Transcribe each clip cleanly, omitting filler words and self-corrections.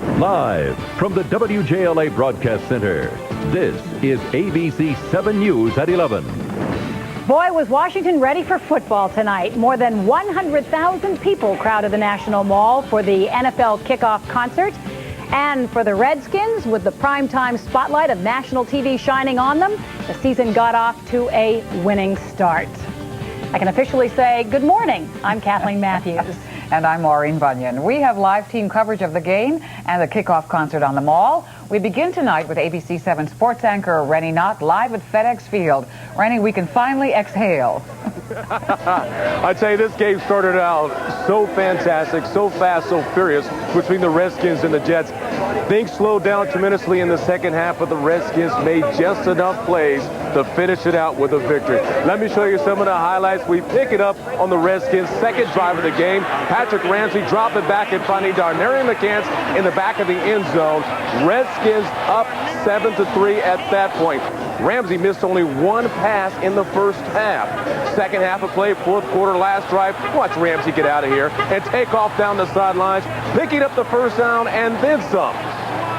Live from the WJLA Broadcast Center, this is ABC 7 News at 11. Boy, was Washington ready for football tonight. More than 100,000 people crowded the National Mall for the NFL kickoff concert. And for the Redskins, with the primetime spotlight of national TV shining on them, the season got off to a winning start. I can officially say good morning. I'm Kathleen Matthews. And I'm Maureen Bunyan. We have live team coverage of the game and the kickoff concert on the Mall. We begin tonight with ABC 7 sports anchor Rennie Knott live at FedEx Field. Rennie, we can finally exhale. I'd say this game started out so fantastic, so fast, so furious between the Redskins and the Jets. Things slowed down tremendously in the second half, but the Redskins made just enough plays to finish it out with a victory. Let me show you some of the highlights. We pick it up on the Redskins' second drive of the game. Patrick Ramsey dropping back and finding Darnarian McCants in the back of the end zone. Redskins up 7-3 at that point. Ramsey missed only one pass in the first half. Second half of play, fourth quarter, last drive. Watch Ramsey get out of here and take off down the sidelines, picking up the first down and then some.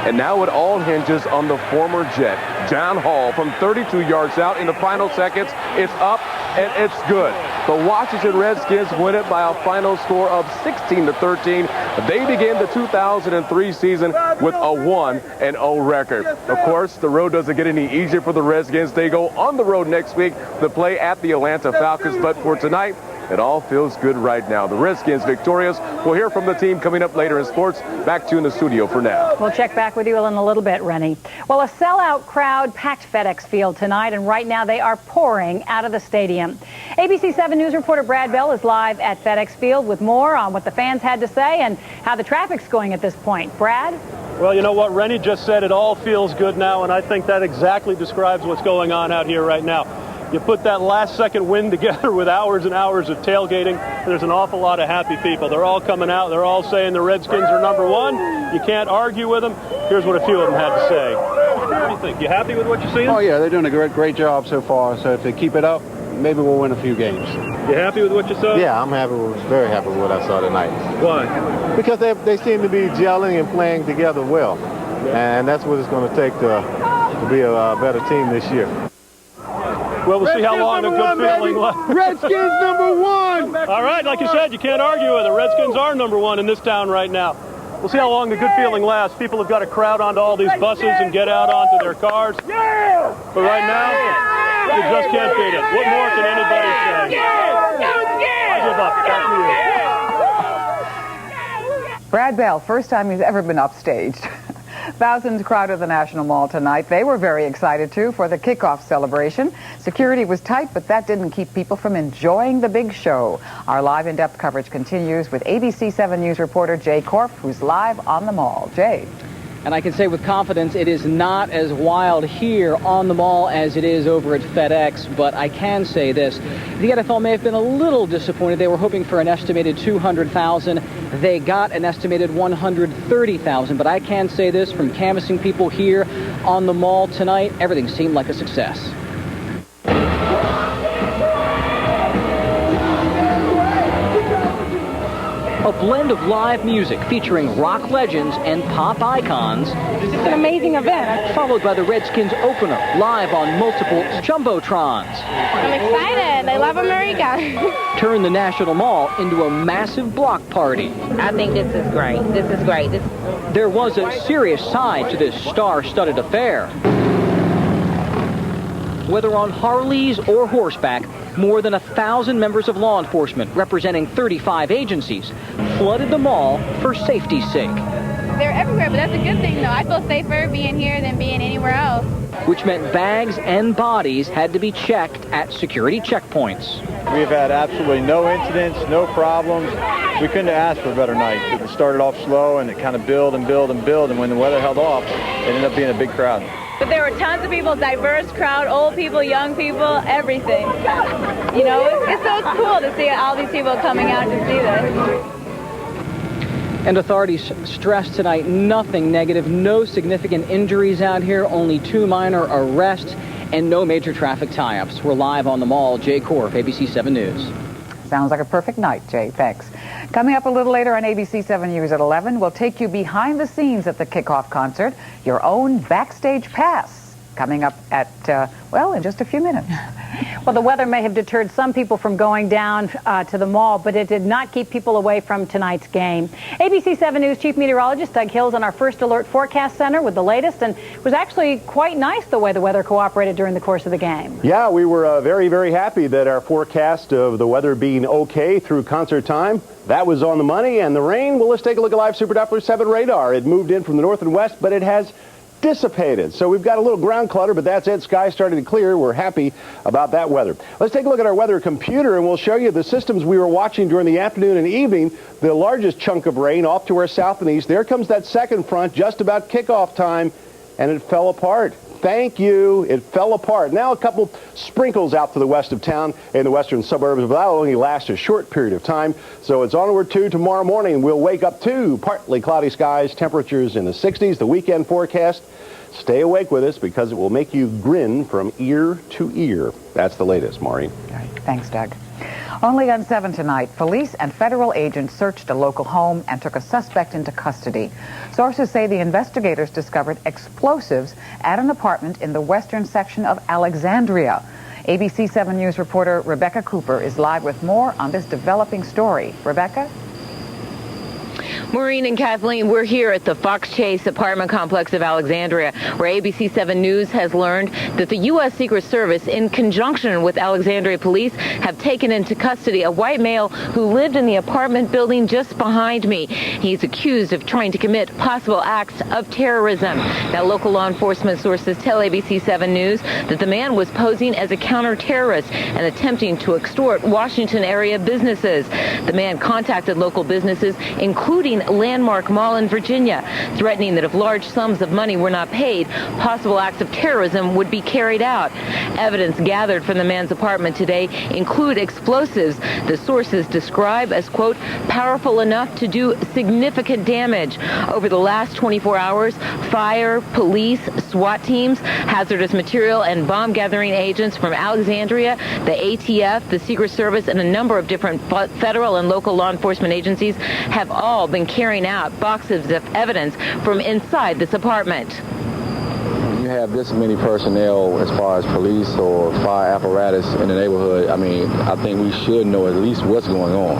And now it all hinges on the former Jet, John Hall, from 32 yards out in the final seconds. It's up and it's good. The Washington Redskins win it by a final score of 16-13. They begin the 2003 season with a 1-0 record. Of course, the road doesn't get any easier for the Redskins. They go on the road next week to play at the Atlanta Falcons. But for tonight, it all feels good right now. The Redskins victorious. We'll hear from the team coming up later in sports. Back to you in the studio for now. We'll check back with you in a little bit, Rennie. Well, a sellout crowd packed FedEx Field tonight, and right now they are pouring out of the stadium. ABC 7 News reporter Brad Bell is live at FedEx Field with more on what the fans had to say and how the traffic's going at this point. Brad? Well, you know what? Rennie just said it all feels good now, and I think that exactly describes what's going on out here right now. You put that last-second win together with hours and hours of tailgating, and there's an awful lot of happy people. They're all coming out. They're all saying the Redskins are number one. You can't argue with them. Here's what a few of them had to say. What do you think? You happy with what you're seeing? Oh, yeah, they're doing a great job so far. So if they keep it up, maybe we'll win a few games. You happy with what you saw? Yeah, I'm very happy with what I saw tonight. Why? Because they seem to be gelling and playing together well. And that's what it's going to take to be a better team this year. Well, we'll see how long the good feeling lasts. Redskins #1! All right, like you said, you can't argue with it. Redskins are number one in this town right now. We'll see how long the good feeling lasts. People have got to crowd onto all these buses and get out onto their cars. But right now, you just can't beat it. What more can anybody say? I give up. Back to you. Brad Bell, first time he's ever been upstaged. Thousands crowded the National Mall tonight. They were very excited, too, for the kickoff celebration. Security was tight, but that didn't keep people from enjoying the big show. Our live in-depth coverage continues with ABC 7 News reporter Jay Korf, who's live on the Mall. Jay. And I can say with confidence it is not as wild here on the Mall as it is over at FedEx, but I can say this. The NFL may have been a little disappointed. They were hoping for an estimated 200,000. They got an estimated 130,000, but I can say this from canvassing people here on the Mall tonight, everything seemed like a success. A blend of live music featuring rock legends and pop icons. It's an amazing event. Followed by the Redskins opener, live on multiple jumbotrons. I'm excited. I love America. Turn the National Mall into a massive block party. I think this is great. This is great. There was a serious side to this star-studded affair. Whether on Harleys or horseback, more than 1,000 members of law enforcement representing 35 agencies flooded the mall for safety's sake. They're everywhere, but that's a good thing, though. I feel safer being here than being anywhere else. Which meant bags and bodies had to be checked at security checkpoints. We've had absolutely no incidents, no problems. We couldn't have asked for a better night. It started off slow, and it kind of built and built and built, and when the weather held off, it ended up being a big crowd. But there were tons of people, diverse crowd, old people, young people, everything. You know, it's so cool to see all these people coming out to see this. And authorities stressed tonight nothing negative, no significant injuries out here, only 2 minor arrests, and no major traffic tie-ups. We're live on the Mall. Jay Korf, ABC 7 News. Sounds like a perfect night, Jay. Thanks. Coming up a little later on ABC 7 News at 11, we'll take you behind the scenes at the kickoff concert, your own backstage pass. Coming up at, well, in just a few minutes. Well, the weather may have deterred some people from going down to the mall, but it did not keep people away from tonight's game. ABC 7 News Chief Meteorologist Doug Hills on our First Alert Forecast Center with the latest, and it was actually quite nice the way the weather cooperated during the course of the game. Yeah, we were very, very happy that our forecast of the weather being okay through concert time, that was on the money. And the rain, well, let's take a look at live Super Doppler 7 radar. It moved in from the north and west, but it has dissipated. So we've got a little ground clutter, but that's it. Sky starting to clear. We're happy about that weather. Let's take a look at our weather computer, and we'll show you the systems we were watching during the afternoon and evening. The largest chunk of rain off to our south and east. There comes that second front just about kickoff time, and it fell apart. Thank you. It fell apart. Now a couple sprinkles out to the west of town in the western suburbs, but that'll only last a short period of time. So it's onward to tomorrow morning. We'll wake up to partly cloudy skies, temperatures in the 60s. The weekend forecast. Stay awake with us because it will make you grin from ear to ear. That's the latest, Maureen. All right. Thanks, Doug. Only on 7 tonight, police and federal agents searched a local home and took a suspect into custody. Sources say the investigators discovered explosives at an apartment in the western section of Alexandria. ABC 7 News reporter Rebecca Cooper is live with more on this developing story. Rebecca? Maureen and Kathleen, we're here at the Fox Chase apartment complex of Alexandria, where ABC 7 News has learned that the U.S. Secret Service, in conjunction with Alexandria police, have taken into custody a white male who lived in the apartment building just behind me. He's accused of trying to commit possible acts of terrorism. Now, local law enforcement sources tell ABC 7 News that the man was posing as a counter-terrorist and attempting to extort Washington area businesses. The man contacted local businesses, including Landmark Mall in Virginia, threatening that if large sums of money were not paid, possible acts of terrorism would be carried out. Evidence gathered from the man's apartment today include explosives the sources describe as, quote, powerful enough to do significant damage. Over the last 24 hours, fire, police, SWAT teams, hazardous material, and bomb gathering agents from Alexandria, the ATF, the Secret Service, and a number of different federal and local law enforcement agencies have all been carrying out boxes of evidence from inside this apartment. You have this many personnel as far as police or fire apparatus in the neighborhood. I mean, I think we should know at least what's going on.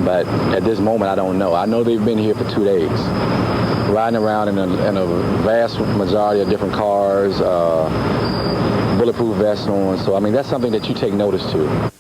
But at this moment, I don't know. I know they've been here for 2 days, riding around in a vast majority of different cars, bulletproof vests on. So, I mean, that's something that you take notice to.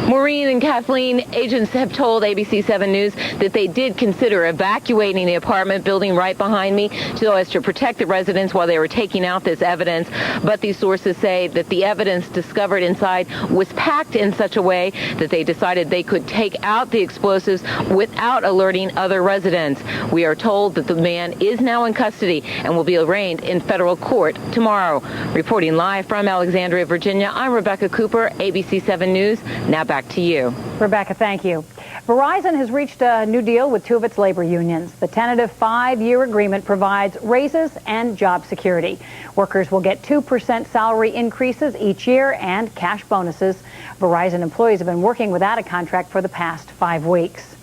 Maureen and Kathleen, agents have told ABC 7 News that they did consider evacuating the apartment building right behind me so as to protect the residents while they were taking out this evidence. But these sources say that the evidence discovered inside was packed in such a way that they decided they could take out the explosives without alerting other residents. We are told that the man is now in custody and will be arraigned in federal court tomorrow. Reporting live from Alexandria, Virginia, I'm Rebecca Cooper, ABC 7 News. Now back to you. Rebecca, thank you. Verizon has reached a new deal with 2 of its labor unions. The tentative 5-year agreement provides raises and job security. Workers will get 2% salary increases each year and cash bonuses. Verizon employees have been working without a contract for the past 5 weeks.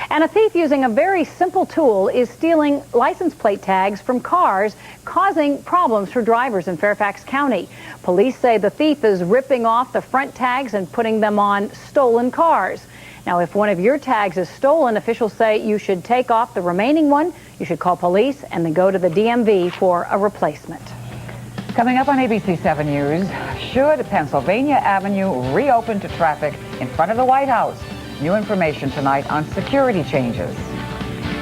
And a thief using a very simple tool is stealing license plate tags from cars, causing problems for drivers in Fairfax County. Police say the thief is ripping off the front tags and putting them on stolen cars. Now, if one of your tags is stolen, officials say you should take off the remaining one. You should call police and then go to the DMV for a replacement. Coming up on ABC 7 News, should Pennsylvania Avenue reopen to traffic in front of the White House? New information tonight on security changes.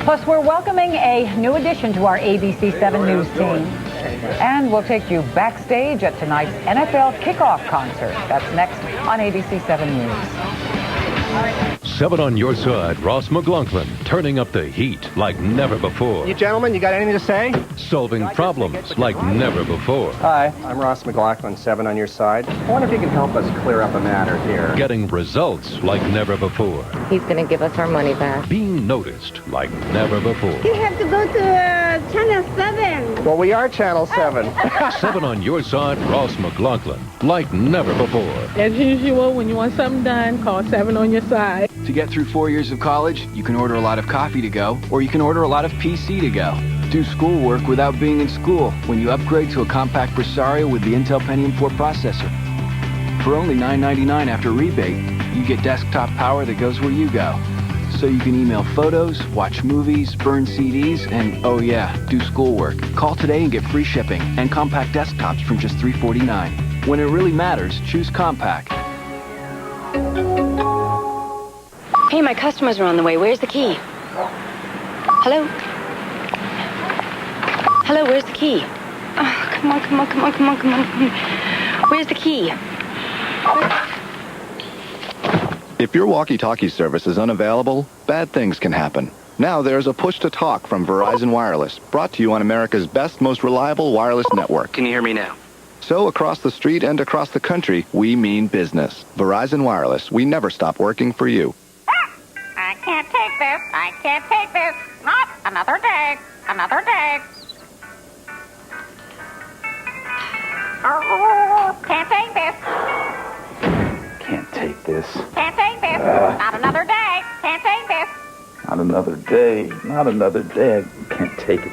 Plus, we're welcoming a new addition to our ABC 7 News team. And we'll take you backstage at tonight's NFL kickoff concert. That's next on ABC 7 News. 7 on your side, Ross McLaughlin, turning up the heat like never before. You gentlemen, you got anything to say? Solving problems like never before. Hi, I'm Ross McLaughlin, 7 on your side. I wonder if you can help us clear up a matter here. Getting results like never before. He's going to give us our money back. Being noticed like never before. You have to go to Channel 7. Well, we are Channel 7. 7 on your side, Ross McLaughlin, like never before. As usual, when you want something done, call 7 on your side. To get through 4 years of college, you can order a lot of coffee to go, or you can order a lot of PC to go. Do schoolwork without being in school when you upgrade to a compact Presario with the Intel Pentium 4 processor. For only $9.99 after rebate, you get desktop power that goes where you go. So you can email photos, watch movies, burn CDs, and, oh yeah, do schoolwork. Call today and get free shipping and compact desktops from just $349. When it really matters, choose compact. Hey, my customers are on the way. Where's the key? Hello? Hello, where's the key? Oh, come on. Where's the key? If your walkie-talkie service is unavailable, bad things can happen. Now there's a push-to-talk from Verizon Wireless, brought to you on America's best, most reliable wireless network. Can you hear me now? So across the street and across the country, we mean business. Verizon Wireless, we never stop working for you. I can't take this. I can't take this. Not another day. Another day. Oh, can't take this. Can't take this. Can't take this. Not another day. Can't take this. Not another day. Not another day. I can't take it.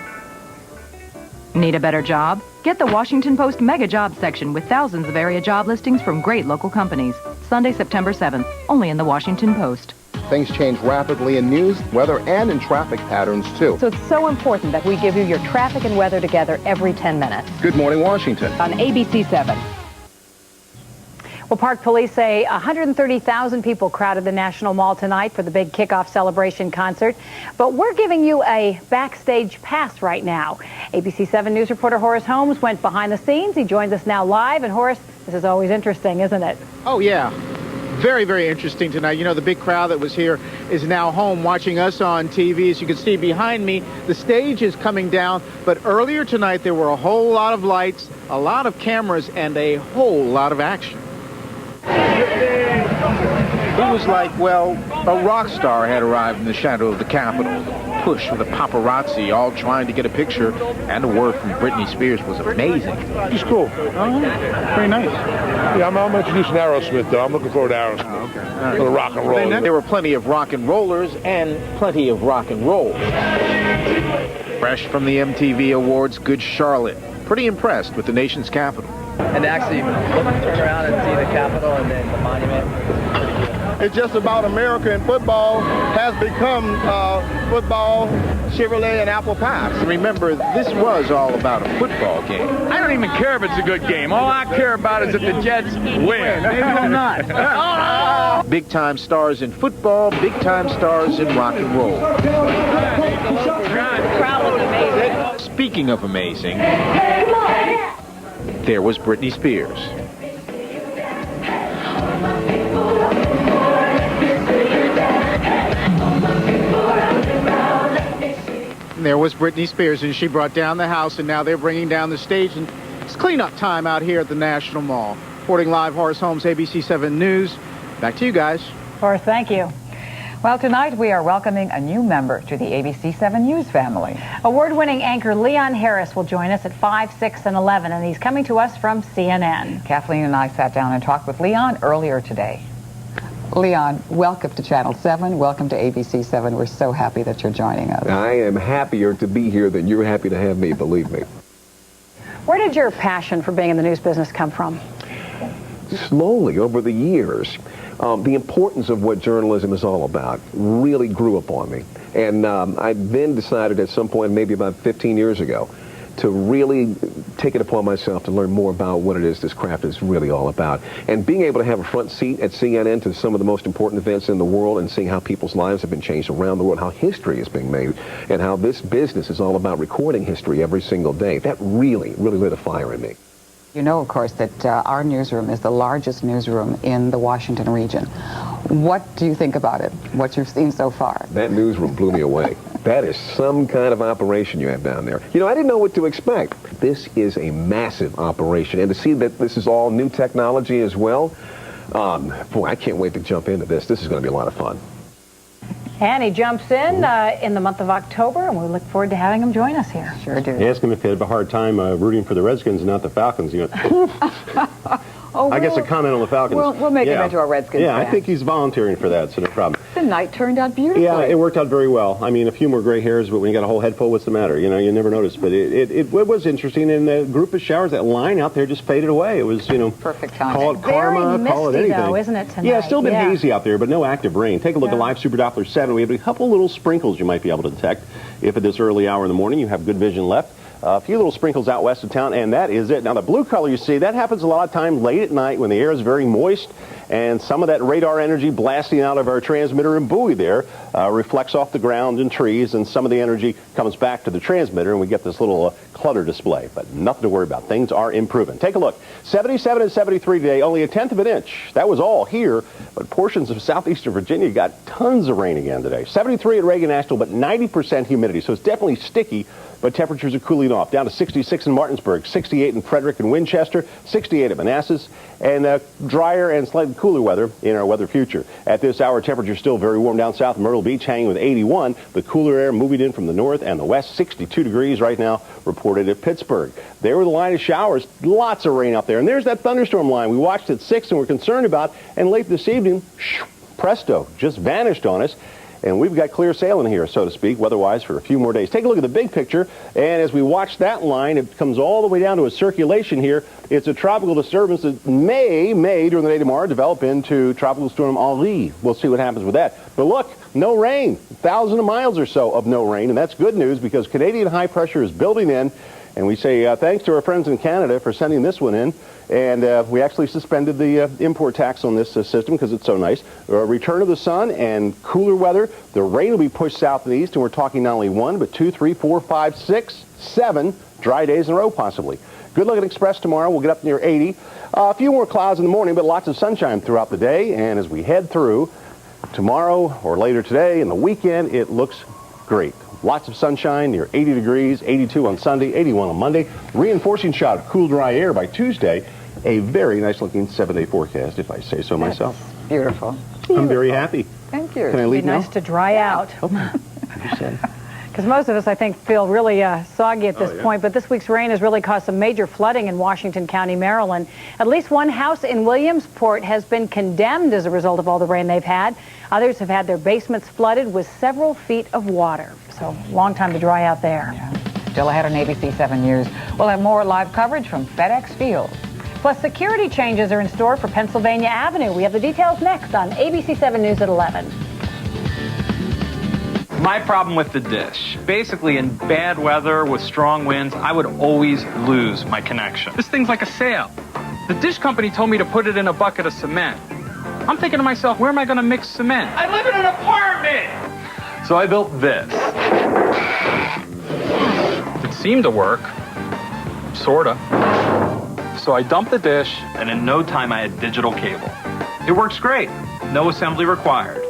Need a better job? Get the Washington Post Mega Job section with thousands of area job listings from great local companies. Sunday, September 7th, only in the Washington Post. Things change rapidly in news, weather, and in traffic patterns, too. So it's so important that we give you your traffic and weather together every 10 minutes. Good Morning Washington. On ABC 7. Well, Park Police say 130,000 people crowded the National Mall tonight for the big kickoff celebration concert. But we're giving you a backstage pass right now. ABC 7 News reporter Horace Holmes went behind the scenes. He joins us now live. And Horace, this is always interesting, isn't it? Oh, yeah. Very, very interesting tonight. You know, the big crowd that was here is now home watching us on TV. As you can see behind me, the stage is coming down. But earlier tonight, there were a whole lot of lights, a lot of cameras, and a whole lot of action. It was like, well, a rock star had arrived in the shadow of the Capitol. The push with the paparazzi all trying to get a picture, and the word from Britney Spears was amazing. It's cool. Oh, very nice. Yeah, I'm introducing Aerosmith, though. I'm looking forward to Aerosmith. Oh, okay. A little rock and roll. There were plenty of rock and rollers and plenty of rock and roll. Fresh from the MTV Awards, Good Charlotte. Pretty impressed with the nation's capital. And to actually turn around and see the Capitol and then the monument. It's just about America, and football has become football, Chevrolet, and apple pie. Remember, this was all about a football game. I don't even care if it's a good game. All I care about is if the Jets win. Maybe they're not. Big-time stars in football, big-time stars in rock and roll. Speaking of amazing, there was Britney Spears. There was Britney Spears, and she brought down the house, and now they're bringing down the stage, and it's cleanup time out here at the National Mall. Reporting live, Horace Holmes, ABC 7 News. Back to you guys. Horace, thank you. Well, tonight we are welcoming a new member to the ABC 7 News family. Award-winning anchor Leon Harris will join us at 5, 6, and 11, and he's coming to us from CNN. Kathleen and I sat down and talked with Leon earlier today. Leon, welcome to Channel 7. Welcome to ABC 7. We're so happy that you're joining us. I am happier to be here than you're happy to have me, believe me. Where did your passion for being in the news business come from? Slowly, over the years, the importance of what journalism is all about really grew upon me. And I then decided at some point, maybe about 15 years ago, to really take it upon myself to learn more about what it is this craft is really all about. And being able to have a front seat at CNN to some of the most important events in the world and seeing how people's lives have been changed around the world, how history is being made, and how this business is all about recording history every single day, that really, really lit a fire in me. You know, of course, that our newsroom is the largest newsroom in the Washington region. What do you think about it, what you've seen so far? That newsroom blew me away. That is some kind of operation you have down there. You know, I didn't know what to expect. This is a massive operation. And to see that this is all new technology as well, boy, I can't wait to jump into this. This is going to be a lot of fun. And he jumps in the month of October, and we look forward to having him join us here. Sure do. Ask him if he had a hard time rooting for the Redskins and not the Falcons. You know. I guess a comment on the Falcons. We'll make him into a Redskins fan. I think he's volunteering for that, so no problem. The night turned out beautifully. Yeah, it worked out very well. I mean, a few more gray hairs, but when you got a whole head full, what's the matter? You know, you never notice. But it was interesting, and the group of showers, that line out there just faded away. It was, you know, perfect time. Call it karma, call it anything. Though, isn't it, tonight? Yeah, it's still been hazy out there, but no active rain. Take a look at Live Super Doppler 7. We have a couple little sprinkles you might be able to detect if at this early hour in the morning you have good vision left. A few little sprinkles out west of town, and that is it. Now, the blue color you see, that happens a lot of times late at night when the air is very moist, and some of that radar energy blasting out of our transmitter and buoy there reflects off the ground and trees, and some of the energy comes back to the transmitter, and we get this little clutter display. But nothing to worry about. Things are improving. Take a look. 77 and 73 today, only a tenth of an inch. That was all here, but portions of southeastern Virginia got tons of rain again today. 73 at Reagan National, but 90% humidity, so it's definitely sticky. But temperatures are cooling off, down to 66 in Martinsburg, 68 in Frederick and Winchester, 68 at Manassas, and drier and slightly cooler weather in our weather future. At this hour, temperatures still very warm down south. Myrtle Beach hanging with 81. The cooler air moving in from the north and the west, 62 degrees right now reported at Pittsburgh. There were the line of showers, lots of rain out there. And there's that thunderstorm line we watched at 6 and we're concerned about. And late this evening, presto, just vanished on us. And we've got clear sailing here, so to speak, weather-wise, for a few more days. Take a look at the big picture, and as we watch that line, it comes all the way down to a circulation here. It's a tropical disturbance that may, during the day tomorrow, develop into Tropical Storm Henri. We'll see what happens with that. But look, no rain, 1,000 miles or so of no rain, and that's good news because Canadian high pressure is building in. And we say thanks to our friends in Canada for sending this one in. And we actually suspended the import tax on this system because it's so nice. Return of the sun and cooler weather. The rain will be pushed south and east, and we're talking not only 1, but 2, 3, 4, 5, 6, 7 dry days in a row possibly. Good look at Express tomorrow. We'll get up near 80. A few more clouds in the morning, but lots of sunshine throughout the day. And as we head through tomorrow or later today and the weekend, it looks great. Lots of sunshine, near 80 degrees, 82 on Sunday, 81 on Monday. Reinforcing shot of cool, dry air by Tuesday. A very nice-looking 7-day forecast, if I say so myself. Beautiful. I'm very happy. Thank you. Can I leave now? It'd be nice to dry out. Because most of us, I think, feel really soggy at this point. But this week's rain has really caused some major flooding in Washington County, Maryland. At least one house in Williamsport has been condemned as a result of all the rain they've had. Others have had their basements flooded with several feet of water. So, long time to dry out there. Yeah. Still ahead on ABC 7 News. We'll have more live coverage from FedEx Field. Plus, security changes are in store for Pennsylvania Avenue. We have the details next on ABC 7 News at 11. My problem with the dish. Basically, in bad weather with strong winds, I would always lose my connection. This thing's like a sail. The dish company told me to put it in a bucket of cement. I'm thinking to myself, where am I going to mix cement? I live in an apartment! So I built this. It seemed to work. Sorta. So I dumped the dish, and in no time I had digital cable. It works great. No assembly required.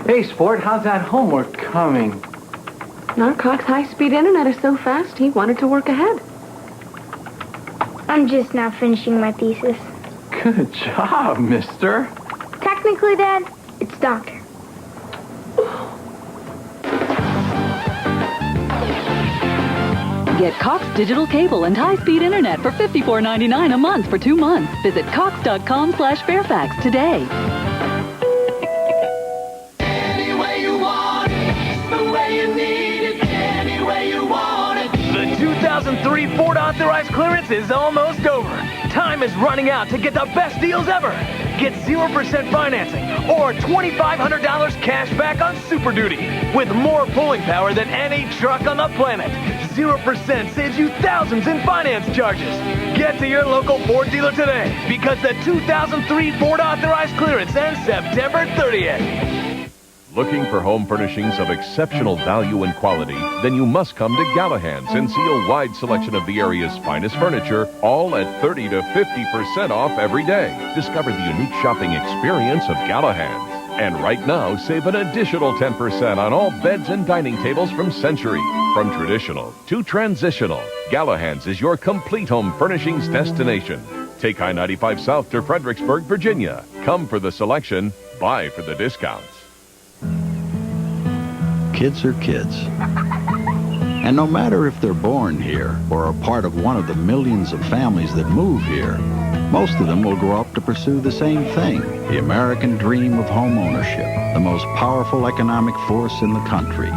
Hey, Sport, how's that homework coming? Narcock's high-speed internet is so fast, he wanted to work ahead. I'm just now finishing my thesis. Good job, mister. Technically, Dad, it's doctor. Get Cox digital cable and high-speed internet for $54.99 a month for 2 months. Visit cox.com/Fairfax today. Any way you want it, the way you need it, any way you want it. The 2003 Ford authorized clearance is almost over. Time is running out to get the best deals ever. Get 0% financing or $2,500 cash back on Super Duty with more pulling power than any truck on the planet. 0% saves you thousands in finance charges. Get to your local Ford dealer today because the 2003 Ford authorized clearance ends September 30th. Looking for home furnishings of exceptional value and quality? Then you must come to Galahans and see a wide selection of the area's finest furniture, all at 30 to 50% off every day. Discover the unique shopping experience of Galahans. And right now, save an additional 10% on all beds and dining tables from Century. From traditional to transitional, Galahans is your complete home furnishings destination. Take I-95 South to Fredericksburg, Virginia. Come for the selection, buy for the discounts. Kids are kids. And no matter if they're born here or are part of one of the millions of families that move here, most of them will grow up to pursue the same thing, the American dream of home ownership, the most powerful economic force in the country.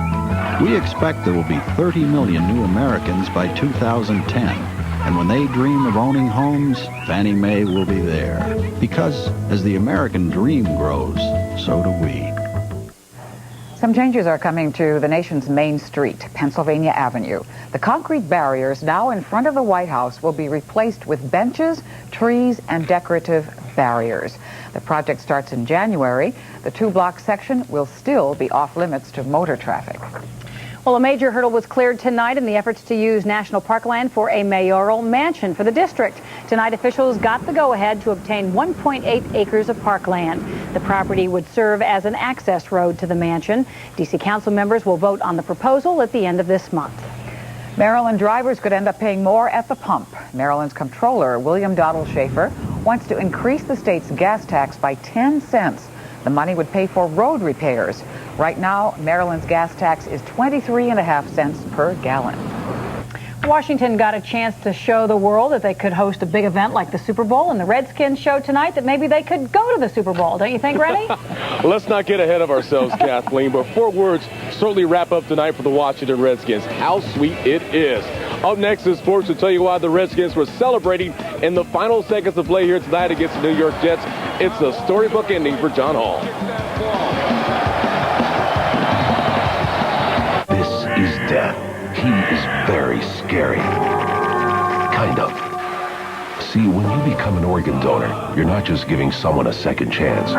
We expect there will be 30 million new Americans by 2010. And when they dream of owning homes, Fannie Mae will be there. Because as the American dream grows, so do we. Some changes are coming to the nation's main street, Pennsylvania Avenue. The concrete barriers now in front of the White House will be replaced with benches, trees, and decorative barriers. The project starts in January. The two-block section will still be off-limits to motor traffic. Well, a major hurdle was cleared tonight in the efforts to use national parkland for a mayoral mansion for the district. Tonight, officials got the go-ahead to obtain 1.8 acres of parkland. The property would serve as an access road to the mansion. D.C. council members will vote on the proposal at the end of this month. Maryland drivers could end up paying more at the pump. Maryland's comptroller, William Donald Schaefer, wants to increase the state's gas tax by 10 cents. The money would pay for road repairs. Right now, Maryland's gas tax is 23.5 cents per gallon. Washington got a chance to show the world that they could host a big event like the Super Bowl, and the Redskins showed tonight that maybe they could go to the Super Bowl. Don't you think, Rennie? Let's not get ahead of ourselves, Kathleen, but 4 words certainly wrap up tonight for the Washington Redskins. How sweet it is. Up next is sports to tell you why the Redskins were celebrating in the final seconds of play here tonight against the New York Jets. It's a storybook ending for John Hall. This is death. He is very scary. Kind of. See, when you become an organ donor, you're not just giving someone a second chance.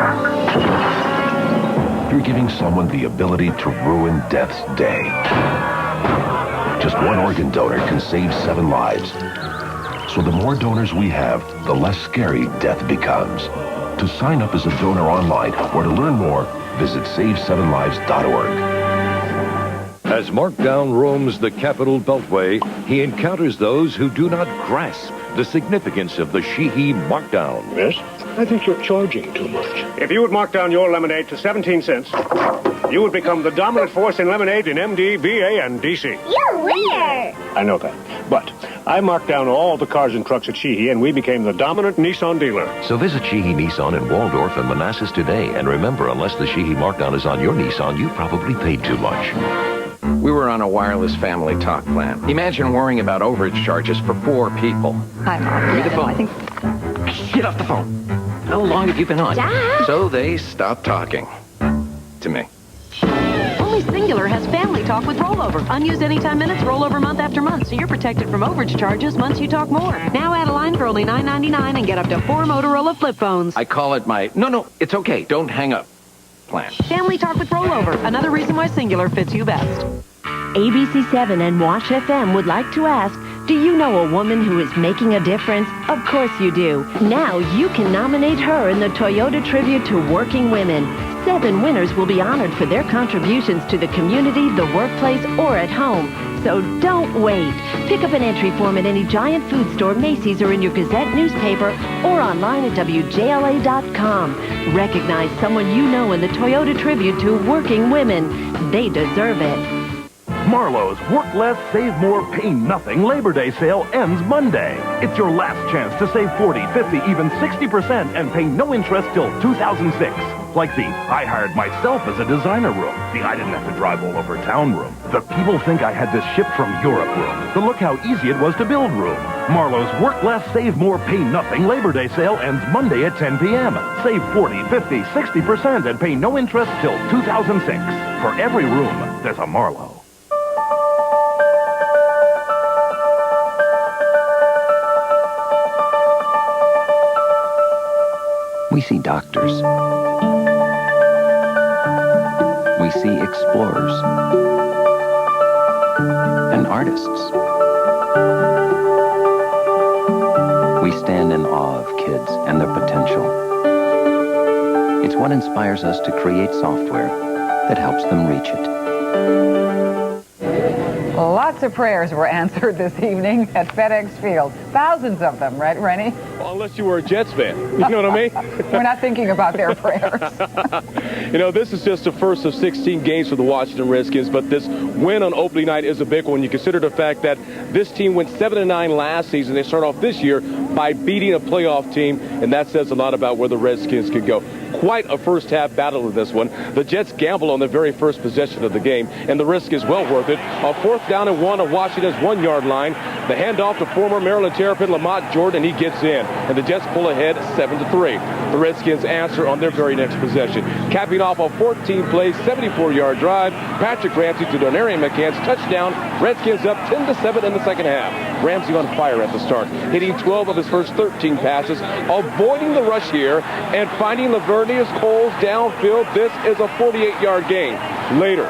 You're giving someone the ability to ruin death's day. Just one organ donor can save 7 lives. So the more donors we have, the less scary death becomes. To sign up as a donor online or to learn more, visit Save7Lives.org. As Markdown roams the Capital Beltway, he encounters those who do not grasp the significance of the Sheehy Markdown. Yes, I think you're charging too much. If you would mark down your lemonade to 17 cents, you would become the dominant force in lemonade in MD, VA, and DC. You're weird. I know that, but I marked down all the cars and trucks at Sheehy, and we became the dominant Nissan dealer. So visit Sheehy Nissan in Waldorf and Manassas today. And remember, unless the Sheehy Markdown is on your Nissan, you probably paid too much. We were on a wireless family talk plan. Imagine worrying about overage charges for 4 people. Hi, Mom. Give me the phone. I think... Get off the phone. How long have you been on? Dad? So they stopped talking. To me. Only Singular has family talk with rollover. Unused anytime minutes, rollover month after month, so you're protected from overage charges months you talk more. Now add a line for only $9.99 and get up to 4 Motorola flip phones. I call it my... No, it's okay. Don't hang up. Plan. Family talk with rollover. Another reason why Singular fits you best. ABC7 and Wash FM would like to ask, do you know a woman who is making a difference? Of course you do. Now you can nominate her in the Toyota Tribute to Working Women. 7 winners will be honored for their contributions to the community, the workplace, or at home. So don't wait. Pick up an entry form at any Giant Food Store, Macy's, or in your Gazette newspaper, or online at WJLA.com. Recognize someone you know in the Toyota Tribute to Working Women. They deserve it. Marlowe's Work Less, Save More, Pay Nothing Labor Day sale ends Monday. It's your last chance to save 40, 50, even 60% and pay no interest till 2006. Like the I hired myself as a designer room, the I didn't have to drive all over town room, the people think I had this shipped from Europe room, the look how easy it was to build room. Marlowe's Work Less, Save More, Pay Nothing Labor Day sale ends Monday at 10 p.m. Save 40, 50, 60% and pay no interest till 2006. For every room, there's a Marlowe. We see doctors. see explorers and artists. We stand in awe of kids and their potential. It's what inspires us to create software that helps them reach it. Lots of prayers were answered this evening at FedEx Field. Thousands of them, right, Rennie? Well, unless you were a Jets fan. You know what I mean? We're not thinking about their prayers. You know, this is just the first of 16 games for the Washington Redskins, but this win on opening night is a big one. You consider the fact that this team went 7-9 last season. They start off this year by beating a playoff team, and that says a lot about where the Redskins could go. Quite a first-half battle in this one. The Jets gamble on the very first possession of the game, and the risk is well worth it. A 4th down and 1 on Washington's 1-yard line. The handoff to former Maryland Terrapin Lamont Jordan, he gets in, and the Jets pull ahead 7-3. The Redskins answer on their very next possession. Capping off a 14-play, 74-yard drive, Patrick Ramsey to Donarian McCann's touchdown. Redskins up 10-7 in the second half. Ramsey on fire at the start, hitting 12 of his first 13 passes, avoiding the rush here, and finding Lavernius Coles downfield. This is a 48-yard gain. Later,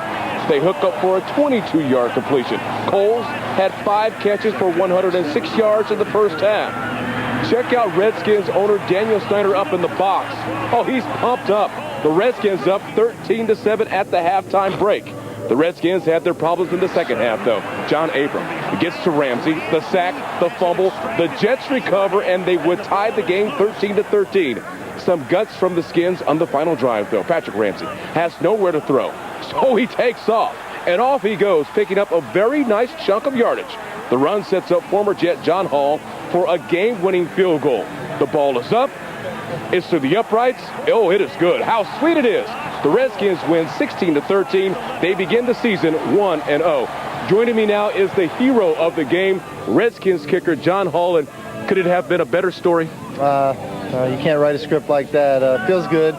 they hook up for a 22-yard completion. Coles had 5 catches for 106 yards in the first half. Check out Redskins owner Daniel Snyder up in the box. Oh, he's pumped up. The Redskins up 13-7 at the halftime break. The Redskins had their problems in the second half, though. John Abram gets to Ramsey, the sack, the fumble. The Jets recover, and they would tie the game 13-13. Some guts from the Skins on the final drive, though. Patrick Ramsey has nowhere to throw, so he takes off. And off he goes, picking up a very nice chunk of yardage. The run sets up former Jet John Hall for a game-winning field goal. The ball is up. It's to the uprights. Oh, it is good. How sweet it is. The Redskins win 16-13. They begin the season 1-0. Joining me now is the hero of the game, Redskins kicker John Hall. And could it have been a better story? You can't write a script like that. Feels good.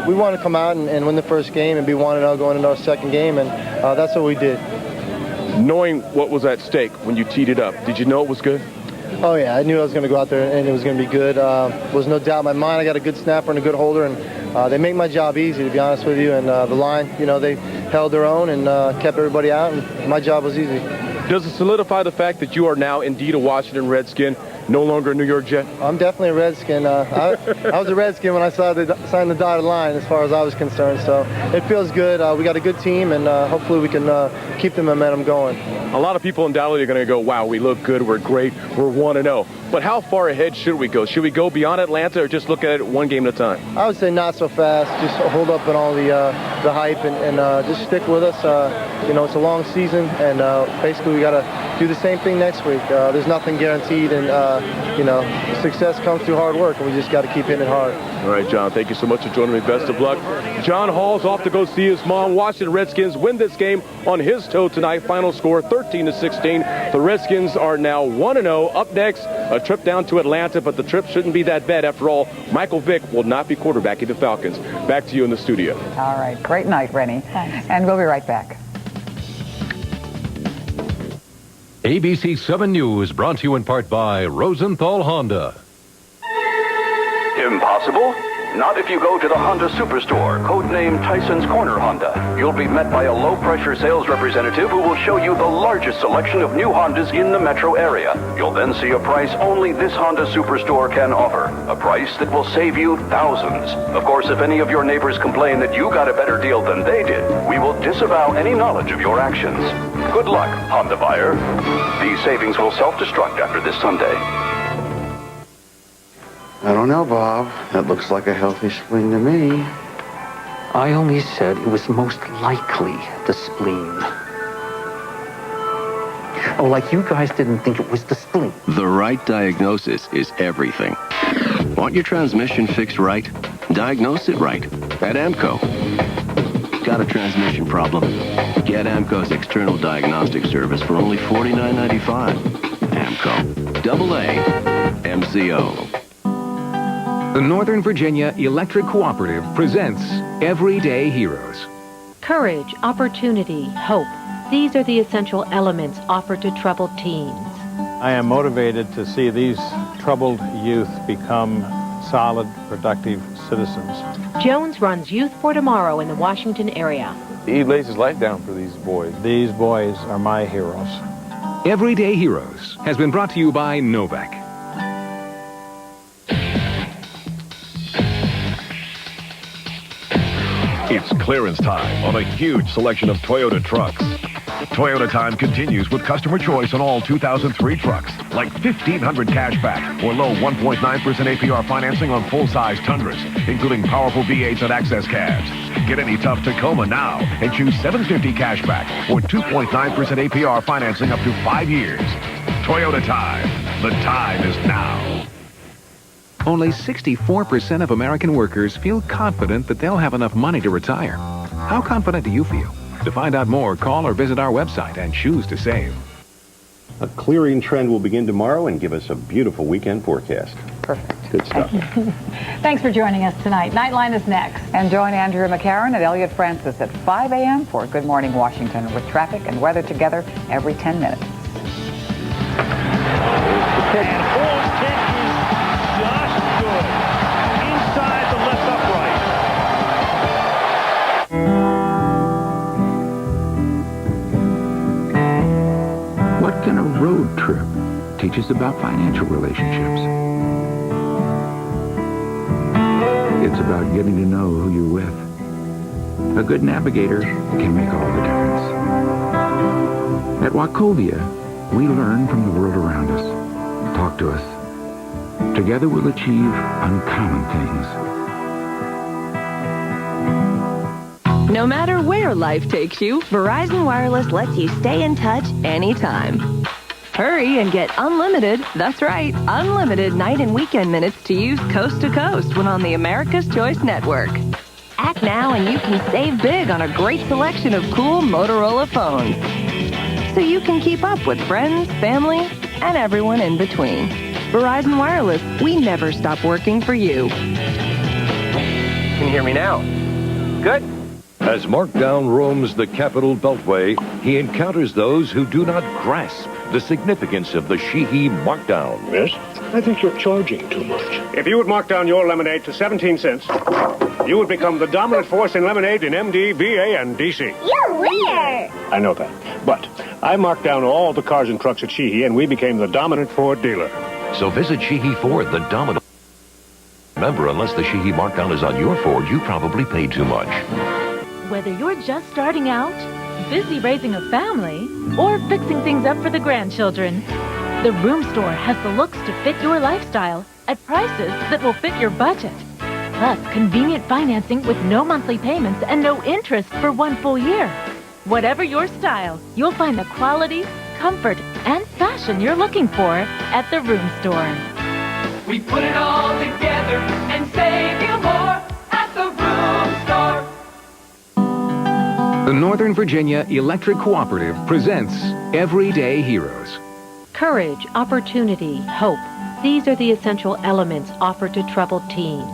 We want to come out and win the first game and be 1-0 going into our second game, and that's what we did. Knowing what was at stake when you teed it up, did you know it was good? Oh, yeah. I knew I was going to go out there and it was going to be good. Was no doubt in my mind. I got a good snapper and a good holder, and they make my job easy, to be honest with you. And the line, you know, they held their own and kept everybody out, and my job was easy. Does it solidify the fact that you are now indeed a Washington Redskin, no longer a New York Jet? I'm definitely a Redskin. I was a Redskin when I signed the dotted line, as far as I was concerned. So it feels good. We got a good team, and hopefully we can keep the momentum going. A lot of people undoubtedly are going to go, wow, we look good, we're great, we're 1-0. But how far ahead should we go? Should we go beyond Atlanta or just look at it one game at a time? I would say not so fast. Just hold up on all the hype and just stick with us. You know, it's a long season, and basically we got to do the same thing next week. There's nothing guaranteed, and you know, success comes through hard work, and we just got to keep hitting it hard. All right, John, thank you so much for joining me. Best of luck. John Hall's off to go see his mom. Washington Redskins win this game on his toe tonight. Final score 13-16. The Redskins are now 1-0. Up next, a trip down to Atlanta, but the trip shouldn't be that bad after all. Michael Vick will not be quarterbacking the Falcons. Back to you in the studio. All right, great night, Rennie. Thanks. And we'll be right back. ABC 7 News brought to you in part by Rosenthal Honda. Impossible? Not if you go to the Honda Superstore, codenamed Tyson's Corner Honda. You'll be met by a low-pressure sales representative who will show you the largest selection of new Hondas in the metro area. You'll then see a price only this Honda Superstore can offer. A price that will save you thousands. Of course, if any of your neighbors complain that you got a better deal than they did, we will disavow any knowledge of your actions. Good luck, Honda buyer. These savings will self-destruct after this Sunday. I don't know, Bob. That looks like a healthy spleen to me. I only said it was most likely the spleen. Oh, like you guys didn't think it was the spleen. The right diagnosis is everything. Want your transmission fixed right? Diagnose it right at AMCO. Got a transmission problem? Get AMCO's external diagnostic service for only $49.95. AMCO. AA. MCO. The Northern Virginia Electric Cooperative presents Everyday Heroes. Courage, opportunity, hope. These are the essential elements offered to troubled teens. I am motivated to see these troubled youth become solid, productive citizens. Jones runs Youth for Tomorrow in the Washington area. He lays his life down for these boys. These boys are my heroes. Everyday Heroes has been brought to you by Novak. It's clearance time on a huge selection of Toyota trucks. Toyota time continues with customer choice on all 2003 trucks, like $1,500 cash back or low 1.9% APR financing on full-size Tundras, including powerful V8s and access cabs. Get any tough Tacoma now and choose $750 cash back or 2.9% APR financing up to 5 years. Toyota time. The time is now. Only 64% of American workers feel confident that they'll have enough money to retire. How confident do you feel? To find out more, call or visit our website and choose to save. A clearing trend will begin tomorrow and give us a beautiful weekend forecast. Perfect. Good stuff. Thanks for joining us tonight. Nightline is next. And join Andrew McCarran and Elliot Francis at 5 a.m. for Good Morning Washington with traffic and weather together every 10 minutes. And Hall's kick is just good. Inside the left upright. What can a road trip teach us about financial relationships? It's about getting to know who you're with. A good navigator can make all the difference. At Wachovia, we learn from the world around us. Talk to us. Together we'll achieve uncommon things. No matter where life takes you, Verizon Wireless lets you stay in touch anytime. Hurry and get unlimited, that's right, unlimited night and weekend minutes to use coast to coast when on the America's Choice Network. Act now and you can save big on a great selection of cool Motorola phones. So you can keep up with friends, family, and everyone in between. Verizon Wireless, we never stop working for you. Can you hear me now? Good. As Markdown roams the Capitol Beltway, he encounters those who do not grasp the significance of the Sheehy Markdown. Yes? I think you're charging too much. If you would mark down your lemonade to 17 cents, you would become the dominant force in lemonade in MD, VA, and DC. You're weird. I know that. But I marked down all the cars and trucks at Sheehy, and we became the dominant Ford dealer. So visit Sheehy Ford, the dominant. Remember, unless the Sheehy markdown is on your Ford, you probably paid too much. Whether you're just starting out, busy raising a family, or fixing things up for the grandchildren, the Room Store has the looks to fit your lifestyle at prices that will fit your budget. Plus, convenient financing with no monthly payments and no interest for 1 full year. Whatever your style, you'll find the quality, comfort, and fashion you're looking for at the Room Store. We put it all together and save you more at the Room Store. The Northern Virginia Electric Cooperative presents Everyday Heroes. Courage, opportunity, hope. These are the essential elements offered to troubled teens.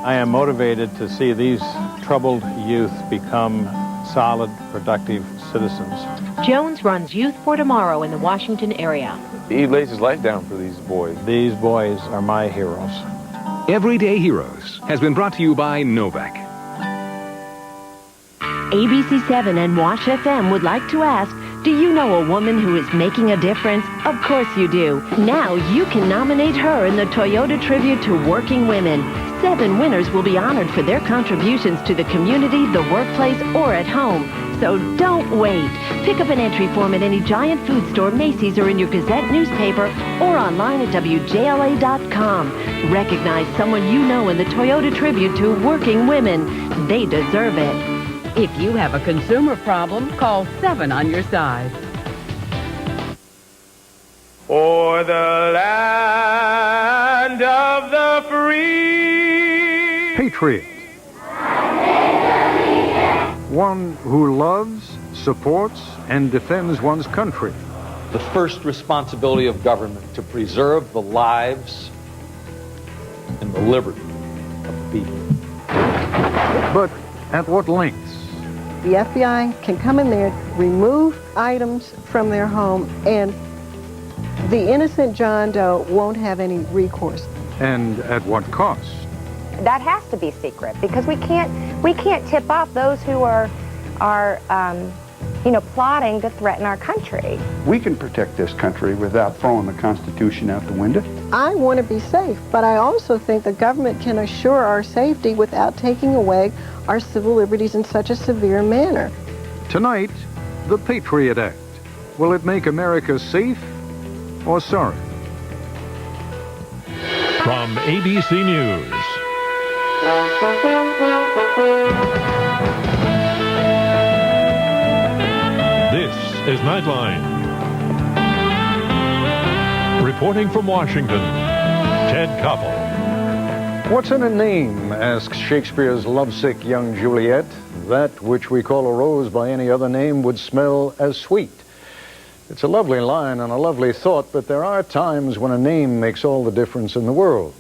I am motivated to see these troubled youth become solid, productive citizens. Jones runs Youth for Tomorrow in the Washington area. He lays his life down for these boys. These boys are my heroes. Everyday Heroes has been brought to you by Novak. ABC7 and Wash FM would like to ask, do you know a woman who is making a difference? Of course you do. Now you can nominate her in the Toyota Tribute to Working Women. 7 winners will be honored for their contributions to the community, the workplace, or at home. So don't wait. Pick up an entry form at any Giant food store, Macy's, or in your Gazette newspaper, or online at WJLA.com. Recognize someone you know in the Toyota Tribute to Working Women. They deserve it. If you have a consumer problem, call 7 on your side. For the land of the free. Patriot. One who loves, supports, and defends one's country. The first responsibility of government to preserve the lives and the liberty of the people. But at what lengths? The FBI can come in there, remove items from their home, and the innocent John Doe won't have any recourse. And at what cost? That has to be secret because we can't tip off those who are are, plotting to threaten our country. We can protect this country without throwing the Constitution out the window. I want to be safe, but I also think the government can assure our safety without taking away our civil liberties in such a severe manner. Tonight, the Patriot Act. Will it make America safe or sorry? From ABC News. This is Nightline. Reporting from Washington, Ted Koppel. What's in a name, asks Shakespeare's lovesick young Juliet. That which we call a rose by any other name would smell as sweet. It's a lovely line and a lovely thought, but there are times when a name makes all the difference in the world.